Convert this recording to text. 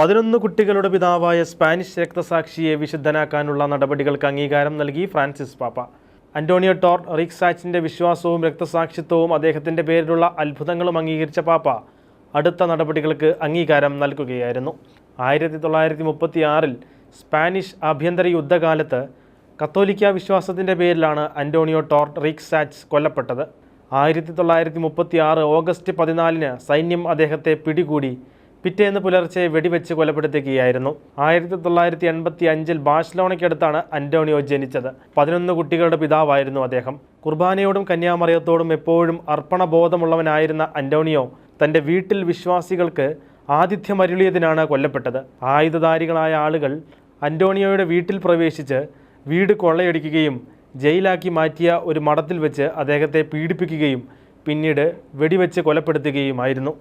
11 കുട്ടികളുടെ പിതാവായ സ്പാനിഷ് രക്തസാക്ഷിയെ വിശുദ്ധനാക്കാനുള്ള നടപടികൾക്ക് അംഗീകാരം നൽകി ഫ്രാൻസിസ് പാപ്പ. അന്റോണിയോ ടോർട്ട് റിക്സാച്ചിൻ്റെ വിശ്വാസവും രക്തസാക്ഷിത്വവും അദ്ദേഹത്തിൻ്റെ പേരിലുള്ള അത്ഭുതങ്ങളും അംഗീകരിച്ച പാപ്പ അടുത്ത നടപടികൾക്ക് അംഗീകാരം നൽകുകയായിരുന്നു. 1936 സ്പാനിഷ് ആഭ്യന്തര യുദ്ധകാലത്ത് കത്തോലിക്ക വിശ്വാസത്തിൻ്റെ പേരിലാണ് അന്റോണിയോ ടോർട്ട് റിക്സാച്ച് കൊല്ലപ്പെട്ടത്. 1936 ഓഗസ്റ്റ് 14 സൈന്യം അദ്ദേഹത്തെ പിടികൂടി പിറ്റേന്ന് പുലർച്ചെ വെടിവെച്ച് കൊലപ്പെടുത്തുകയായിരുന്നു. 1985 ബാഴ്സലോണയ്ക്കടുത്താണ് അന്റോണിയോ ജനിച്ചത്. 11 കുട്ടികളുടെ പിതാവായിരുന്നു അദ്ദേഹം. കുർബാനയോടും കന്യാമറിയത്തോടും എപ്പോഴും അർപ്പണബോധമുള്ളവനായിരുന്ന അന്റോണിയോ തൻ്റെ വീട്ടിൽ വിശ്വാസികൾക്ക് ആതിഥ്യമരുളിയതിനാണ് കൊല്ലപ്പെട്ടത്. ആയുധധാരികളായ ആളുകൾ അന്റോണിയോയുടെ വീട്ടിൽ പ്രവേശിച്ച് വീട് കൊള്ളയടിക്കുകയും ജയിലാക്കി മാറ്റിയ ഒരു മഠത്തിൽ വെച്ച് അദ്ദേഹത്തെ പീഡിപ്പിക്കുകയും പിന്നീട് വെടിവെച്ച് കൊലപ്പെടുത്തുകയുമായിരുന്നു.